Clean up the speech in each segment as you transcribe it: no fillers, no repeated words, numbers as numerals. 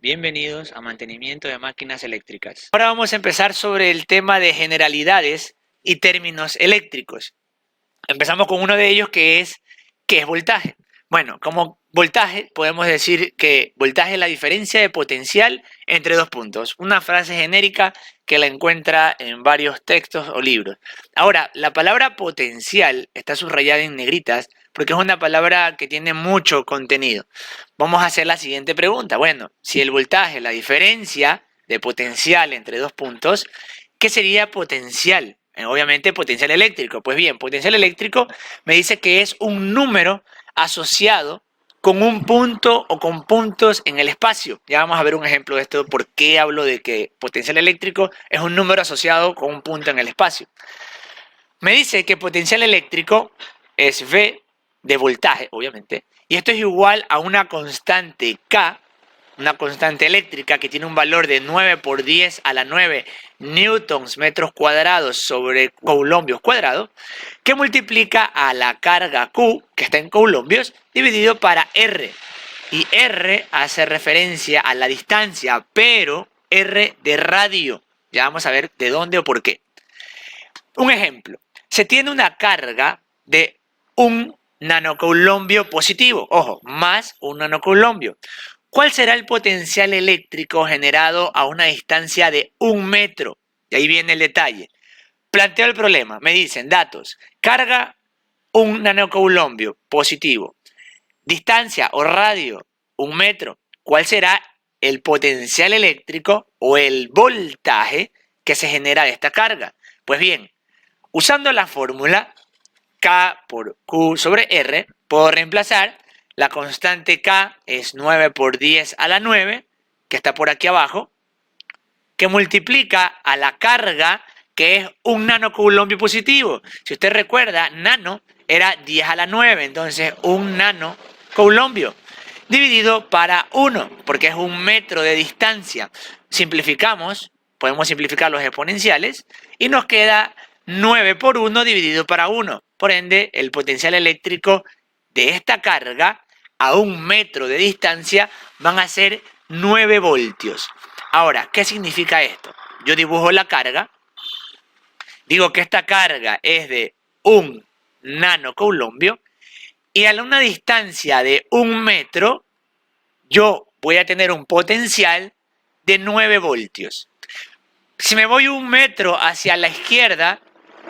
Bienvenidos a Mantenimiento de Máquinas Eléctricas. Ahora vamos a empezar sobre el tema de generalidades y términos eléctricos. Empezamos con uno de ellos que es ¿qué es voltaje? Bueno, como voltaje podemos decir que voltaje es la diferencia de potencial entre dos puntos. Una frase genérica que la encuentra en varios textos o libros. Ahora, la palabra potencial está subrayada en negritas porque es una palabra que tiene mucho contenido. Vamos a hacer la siguiente pregunta. Bueno, si el voltaje es la diferencia de potencial entre dos puntos, ¿qué sería potencial? Obviamente potencial eléctrico. Pues bien, potencial eléctrico me dice que es un número asociado con un punto o con puntos en el espacio. Ya vamos a ver un ejemplo de esto, por qué hablo de que potencial eléctrico es un número asociado con un punto en el espacio. Me dice que potencial eléctrico es V de voltaje, obviamente, y esto es igual a una constante K, una constante eléctrica que tiene un valor de 9 por 10 a la 9 newtons metros cuadrados sobre coulombios cuadrados, que multiplica a la carga Q, que está en coulombios, dividido para R. Y R hace referencia a la distancia, pero R de radio. Ya vamos a ver de dónde o por qué. Un ejemplo, se tiene una carga de un nanocoulombio positivo, ojo, más un nanocoulombio. ¿Cuál será el potencial eléctrico generado a una distancia de 1 metro? Y ahí viene el detalle. Planteo el problema, me dicen datos, carga un nanocoulombio positivo, distancia o radio 1 metro. ¿Cuál será el potencial eléctrico o el voltaje que se genera de esta carga? Pues bien, usando la fórmula K por Q sobre R, puedo reemplazar la constante K es 9 por 10 a la 9, que está por aquí abajo, que multiplica a la carga, que es un nanocoulombio positivo. Si usted recuerda, nano era 10 a la 9, entonces un nanocoulombio dividido para 1, porque es 1 metro de distancia. Simplificamos, podemos simplificar los exponenciales y nos queda 9 por 1 dividido para 1. Por ende, el potencial eléctrico de esta carga a 1 metro de distancia van a ser 9 voltios. Ahora, ¿qué significa esto? Yo dibujo la carga, digo que esta carga es de un nanocoulombio y a una distancia de 1 metro yo voy a tener un potencial de 9 voltios. Si me voy 1 metro hacia la izquierda,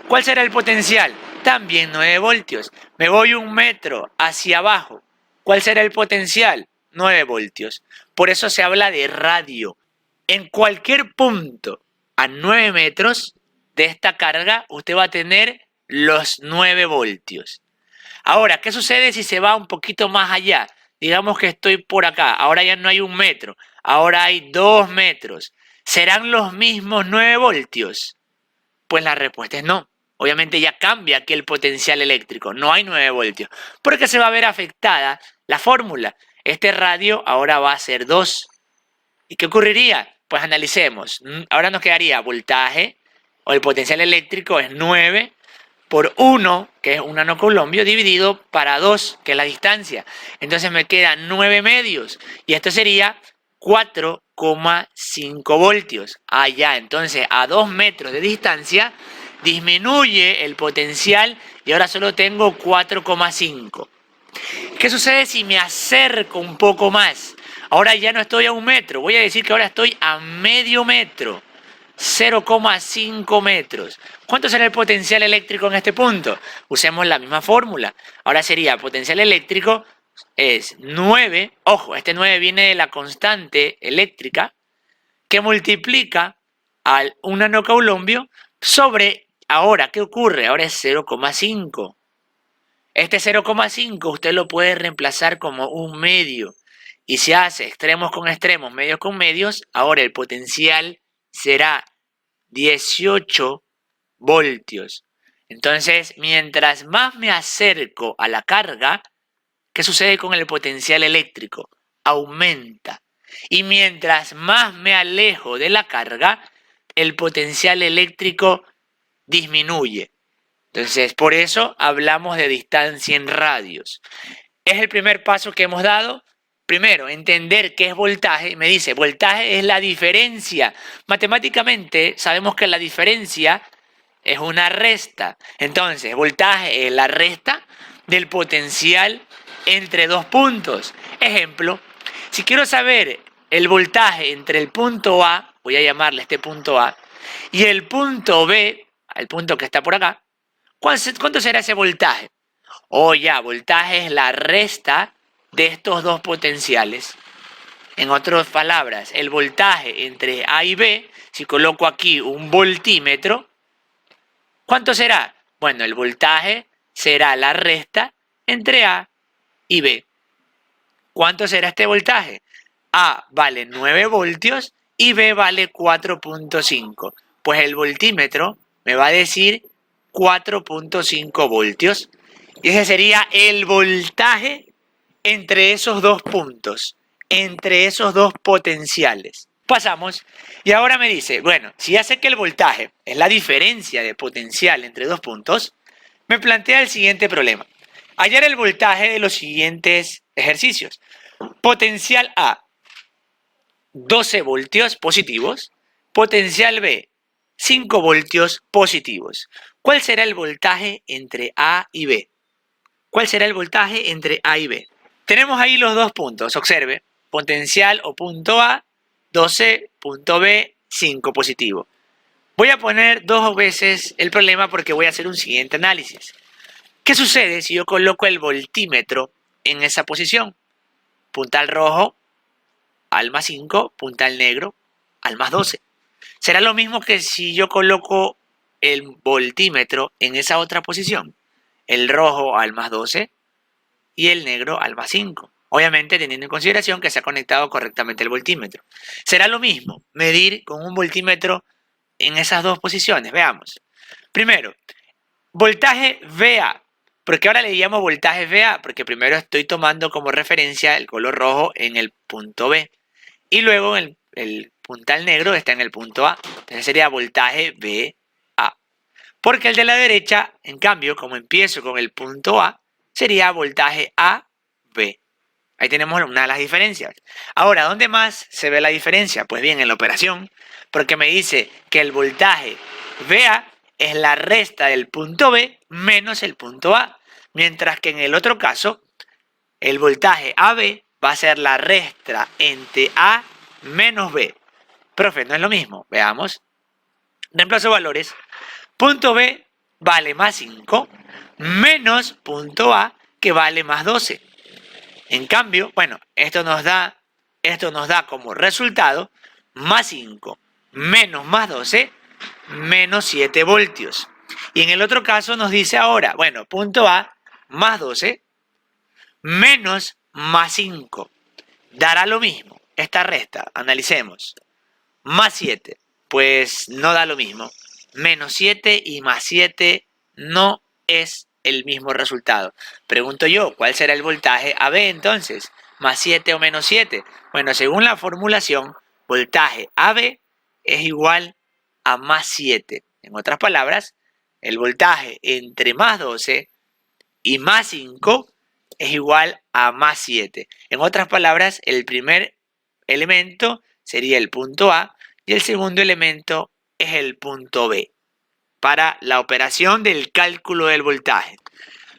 ¿cuál será el potencial? También 9 voltios. Me voy 1 metro hacia abajo, ¿cuál será el potencial? 9 voltios. Por eso se habla de radio. En cualquier punto a 9 metros de esta carga, usted va a tener los 9 voltios. Ahora, ¿qué sucede si se va un poquito más allá? Digamos que estoy por acá, ahora ya no hay 1 metro, ahora hay 2 metros. ¿Serán los mismos 9 voltios? Pues la respuesta es no. Obviamente ya cambia aquí el potencial eléctrico, no hay 9 voltios, porque se va a ver afectada la fórmula. Este radio ahora va a ser 2. ¿Y qué ocurriría? Pues analicemos. Ahora nos quedaría voltaje, o el potencial eléctrico es 9 por 1, que es un nanocoulombio, dividido para 2, que es la distancia. Entonces me quedan 9 medios, y esto sería 4,5 voltios. Ya, entonces a 2 metros de distancia disminuye el potencial y ahora solo tengo 4,5. ¿Qué sucede si me acerco un poco más? Ahora ya no estoy a 1 metro, voy a decir que ahora estoy a medio metro, 0,5 metros. ¿Cuánto será el potencial eléctrico en este punto? Usemos la misma fórmula. Ahora sería potencial eléctrico es 9, ojo, este 9 viene de la constante eléctrica, que multiplica al un nanocoulombio sobre, ahora, ¿qué ocurre? Ahora es 0,5. Este 0,5 usted lo puede reemplazar como un medio. Y si hace extremos con extremos, medios con medios, ahora el potencial será 18 voltios. Entonces, mientras más me acerco a la carga, ¿qué sucede con el potencial eléctrico? Aumenta. Y mientras más me alejo de la carga, el potencial eléctrico disminuye. Entonces, por eso hablamos de distancia en radios. Es el primer paso que hemos dado. primero, entender qué es voltaje. Me dice, voltaje es la diferencia. Matemáticamente sabemos que la diferencia es una resta. Entonces, voltaje es la resta del potencial entre dos puntos. Ejemplo, si quiero saber el voltaje entre el punto A, voy a llamarle este punto A, y el punto B, el punto que está por acá, ¿cuánto será ese voltaje? Ya, voltaje es la resta de estos dos potenciales. En otras palabras, el voltaje entre A y B, si coloco aquí un voltímetro, ¿cuánto será? Bueno, el voltaje será la resta entre A y B. ¿Cuánto será este voltaje? A vale 9 voltios y B vale 4.5. Pues el voltímetro me va a decir 4.5 voltios. Y ese sería el voltaje entre esos dos puntos, entre esos dos potenciales. Pasamos y ahora me dice, bueno, si ya sé que el voltaje es la diferencia de potencial entre dos puntos, me plantea el siguiente problema. Hallar el voltaje de los siguientes ejercicios. Potencial A, 12 voltios positivos. Potencial B, 5 voltios positivos. ¿Cuál será el voltaje entre A y B? ¿Cuál será el voltaje entre A y B? Tenemos ahí los dos puntos. Observe, potencial o punto A, 12, punto B, 5 positivo. Voy a poner dos veces el problema porque voy a hacer un siguiente análisis. ¿Qué sucede si yo coloco el voltímetro en esa posición? Puntal rojo al más 5, puntal negro al más 12. ¿Será lo mismo que si yo coloco el voltímetro en esa otra posición? El rojo al más 12 y el negro al más 5. Obviamente teniendo en consideración que se ha conectado correctamente el voltímetro. ¿Será lo mismo medir con un voltímetro en esas dos posiciones? Veamos. Primero, voltaje VA. ¿Por qué ahora le llamo voltaje VA? Porque primero estoy tomando como referencia el color rojo en el punto B. Y luego el puntal negro está en el punto A. Entonces sería voltaje VA. Porque el de la derecha, en cambio, como empiezo con el punto A, sería voltaje AB. Ahí tenemos una de las diferencias. Ahora, ¿dónde más se ve la diferencia? Pues bien, en la operación, porque me dice que el voltaje VA es la resta del punto B menos el punto A, mientras que en el otro caso, el voltaje AB va a ser la resta entre A menos B. Profe, no es lo mismo. Veamos. Reemplazo valores. Punto B vale más 5 menos punto A que vale más 12. En cambio, bueno, esto nos da como resultado más 5 menos más 12 menos 7 voltios. Y en el otro caso nos dice ahora, bueno, punto A más 12 menos más 5. Dará lo mismo. Esta resta, analicemos. Más 7, pues no da lo mismo. Menos 7 y más 7 no es el mismo resultado. Pregunto yo, ¿cuál será el voltaje AB entonces? ¿Más 7 o menos 7? Bueno, según la formulación, voltaje AB es igual a más 7. En otras palabras, el voltaje entre más 12 y más 5 es igual a más 7. En otras palabras, el primer elemento sería el punto A y el segundo elemento es el punto B para la operación del cálculo del voltaje.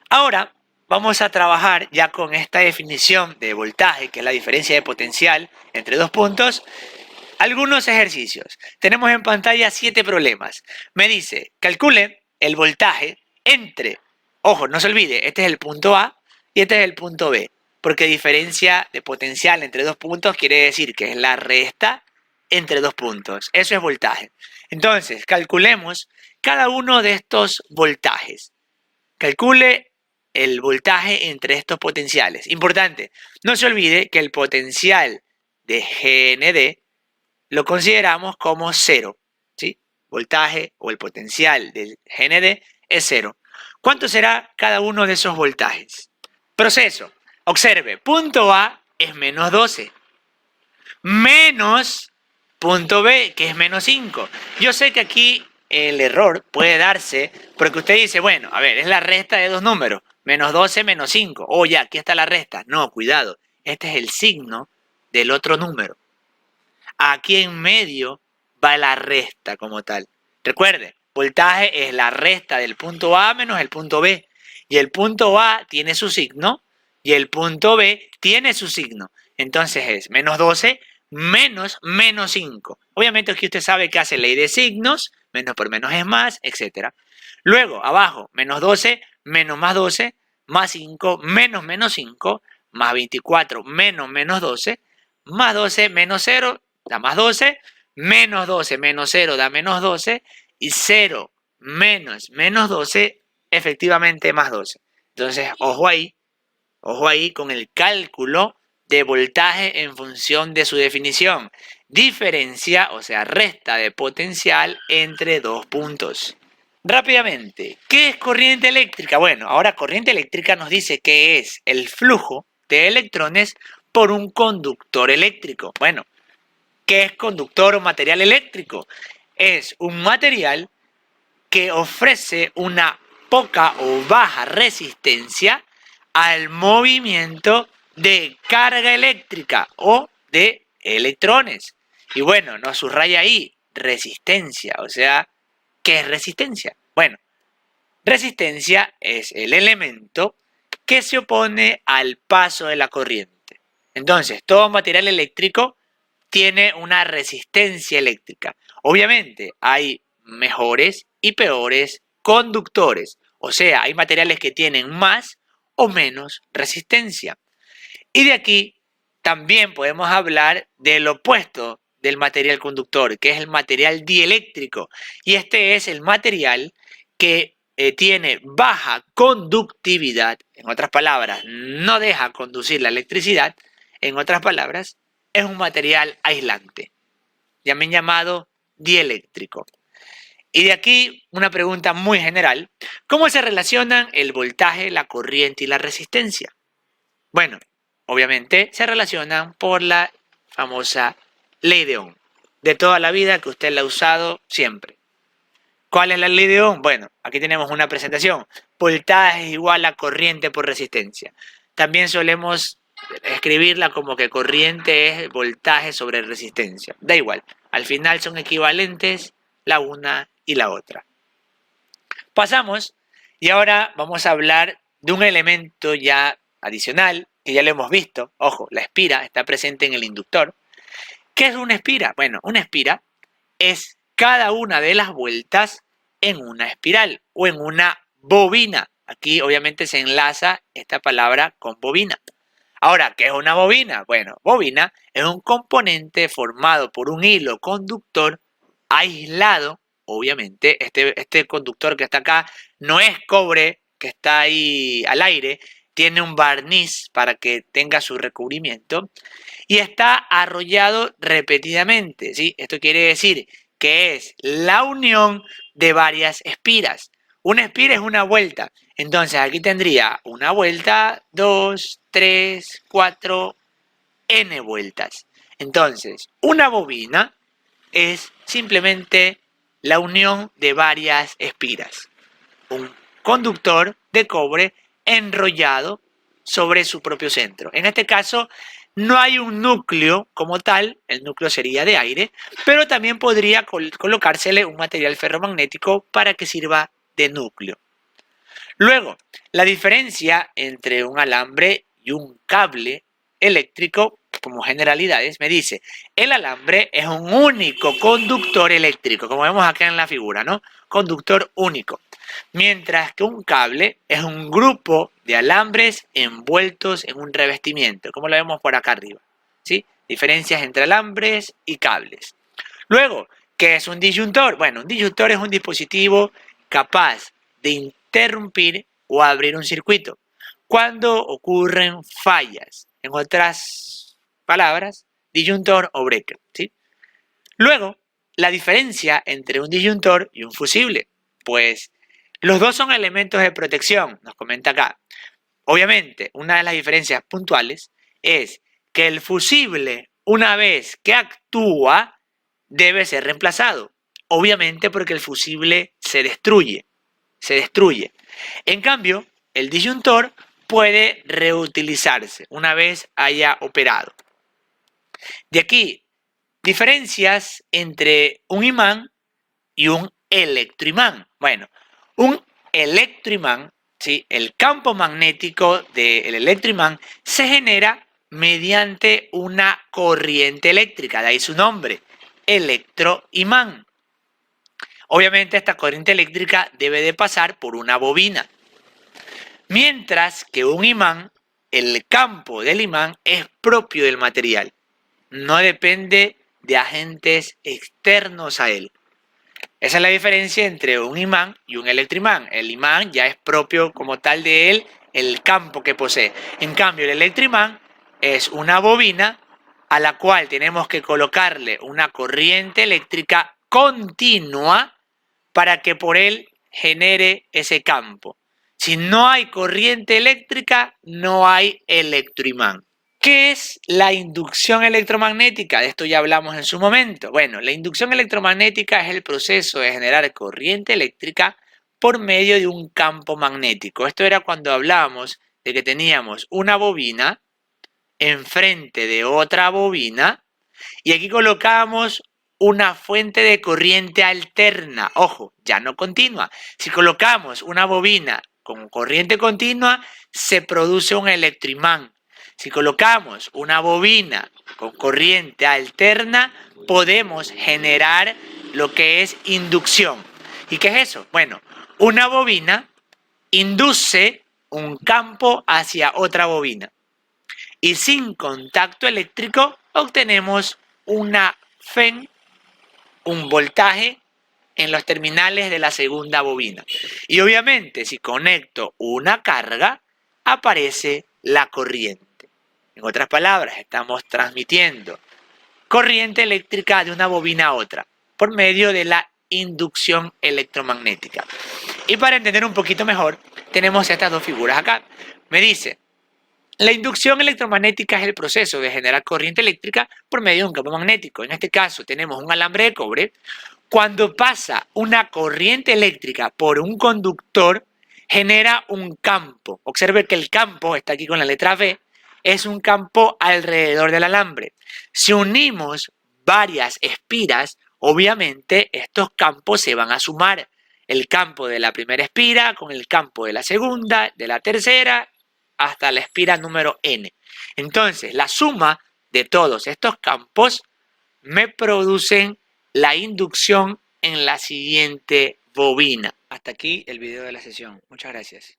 Ahora vamos a trabajar ya con esta definición de voltaje, que es la diferencia de potencial entre dos puntos, algunos ejercicios. Tenemos en pantalla 7 problemas. Me dice, calcule el voltaje entre, ojo, no se olvide, este es el punto A y este es el punto B, porque diferencia de potencial entre dos puntos quiere decir que es la resta entre dos puntos. Eso es voltaje. Entonces, calculemos cada uno de estos voltajes. Calcule el voltaje entre estos potenciales. Importante, no se olvide que el potencial de GND lo consideramos como 0. ¿Sí? Voltaje o el potencial del GND es 0. ¿Cuánto será cada uno de esos voltajes? Proceso. Observe, punto A es menos 12. Menos punto B, que es menos 5. Yo sé que aquí el error puede darse porque usted dice, bueno, a ver, es la resta de dos números. Menos 12 menos 5. Ya, aquí está la resta. No, cuidado. Este es el signo del otro número. Aquí en medio va la resta como tal. Recuerde, voltaje es la resta del punto A menos el punto B. Y el punto A tiene su signo y el punto B tiene su signo. Entonces es menos 12 menos menos 5. Obviamente aquí usted sabe que hace ley de signos, menos por menos es más, etc. Luego, abajo, menos 12 menos más 12, más 5 menos menos 5, más 24 menos menos 12, más 12 menos 0 da más 12, menos 12 menos 0 da menos 12, y 0 menos menos 12, efectivamente más 12. Entonces, ojo ahí con el cálculo de voltaje en función de su definición. Diferencia, o sea, resta de potencial entre dos puntos. Rápidamente, ¿qué es corriente eléctrica? Bueno, ahora corriente eléctrica nos dice que es el flujo de electrones por un conductor eléctrico. Bueno, ¿qué es conductor o material eléctrico? Es un material que ofrece una poca o baja resistencia al movimiento de carga eléctrica o de electrones. Y bueno, nos subraya ahí resistencia, o sea, ¿qué es resistencia? Bueno, resistencia es el elemento que se opone al paso de la corriente. Entonces, todo material eléctrico tiene una resistencia eléctrica. Obviamente, hay mejores y peores conductores. O sea, hay materiales que tienen más o menos resistencia. Y de aquí también podemos hablar del opuesto del material conductor, que es el material dieléctrico. Y este es el material que tiene baja conductividad. En otras palabras, no deja conducir la electricidad. En otras palabras, es un material aislante, también llamado dieléctrico. Y de aquí una pregunta muy general: ¿cómo se relacionan el voltaje, la corriente y la resistencia? Bueno, obviamente se relacionan por la famosa ley de Ohm, de toda la vida, que usted la ha usado siempre. ¿Cuál es la ley de Ohm? Bueno, aquí tenemos una presentación. Voltaje es igual a corriente por resistencia. También solemos escribirla como que corriente es voltaje sobre resistencia. Da igual, al final son equivalentes la una y la otra. Pasamos y ahora vamos a hablar de un elemento ya adicional que ya lo hemos visto. Ojo, la espira está presente en el inductor. ¿Qué es una espira? Bueno, una espira es cada una de las vueltas en una espiral o en una bobina. Aquí obviamente se enlaza esta palabra con bobina. Ahora, ¿qué es una bobina? Bueno, bobina es un componente formado por un hilo conductor aislado. Obviamente, este conductor que está acá no es cobre que está ahí al aire, tiene un barniz para que tenga su recubrimiento y está arrollado repetidamente, ¿sí? Esto quiere decir que es la unión de varias espiras. Una espira es una vuelta. Entonces aquí tendría una vuelta, 2, 3, 4, n vueltas. Entonces, una bobina es simplemente la unión de varias espiras. Un conductor de cobre enrollado sobre su propio centro. En este caso, no hay un núcleo como tal, el núcleo sería de aire, pero también podría colocársele un material ferromagnético para que sirva de núcleo. Luego, la diferencia entre un alambre y un cable eléctrico, como generalidades, me dice, el alambre es un único conductor eléctrico, como vemos acá en la figura, ¿no? Conductor único. Mientras que un cable es un grupo de alambres envueltos en un revestimiento, como lo vemos por acá arriba, ¿sí? Diferencias entre alambres y cables. Luego, ¿qué es un disyuntor? Bueno, un disyuntor es un dispositivo capaz de interrumpir o abrir un circuito cuando ocurren fallas. En otras palabras, disyuntor o breaker, ¿sí? Luego, la diferencia entre un disyuntor y un fusible. Pues los dos son elementos de protección, nos comenta acá. Obviamente, una de las diferencias puntuales es que el fusible, una vez que actúa, debe ser reemplazado. Obviamente porque el fusible se destruye. En cambio, el disyuntor puede reutilizarse una vez haya operado. De aquí, diferencias entre un imán y un electroimán. Bueno, un electroimán, ¿sí? El campo magnético del electroimán se genera mediante una corriente eléctrica, de ahí su nombre, electroimán. Obviamente esta corriente eléctrica debe de pasar por una bobina. Mientras que un imán, el campo del imán es propio del material, no depende de agentes externos a él. Esa es la diferencia entre un imán y un electroimán. El imán ya es propio como tal de él, el campo que posee. En cambio, el electroimán es una bobina a la cual tenemos que colocarle una corriente eléctrica continua para que por él genere ese campo. Si no hay corriente eléctrica, no hay electroimán. ¿Qué es la inducción electromagnética? De esto ya hablamos en su momento. Bueno, la inducción electromagnética es el proceso de generar corriente eléctrica por medio de un campo magnético. Esto era cuando hablábamos de que teníamos una bobina enfrente de otra bobina y aquí colocábamos una fuente de corriente alterna. Ojo, ya no continua. Si colocamos una bobina con corriente continua, se produce un electroimán. Si colocamos una bobina con corriente alterna, podemos generar lo que es inducción. ¿Y qué es eso? Bueno, una bobina induce un campo hacia otra bobina. Y sin contacto eléctrico obtenemos una FEN, un voltaje en los terminales de la segunda bobina. Y obviamente si conecto una carga, aparece la corriente. En otras palabras, estamos transmitiendo corriente eléctrica de una bobina a otra por medio de la inducción electromagnética. Y para entender un poquito mejor, tenemos estas dos figuras acá. Me dice, la inducción electromagnética es el proceso de generar corriente eléctrica por medio de un campo magnético. En este caso tenemos un alambre de cobre. Cuando pasa una corriente eléctrica por un conductor, genera un campo. Observe que el campo, está aquí con la letra V, es un campo alrededor del alambre. Si unimos varias espiras, obviamente estos campos se van a sumar. El campo de la primera espira con el campo de la segunda, de la tercera, hasta la espira número N. Entonces, la suma de todos estos campos me producen la inducción en la siguiente bobina. Hasta aquí el video de la sesión. Muchas gracias.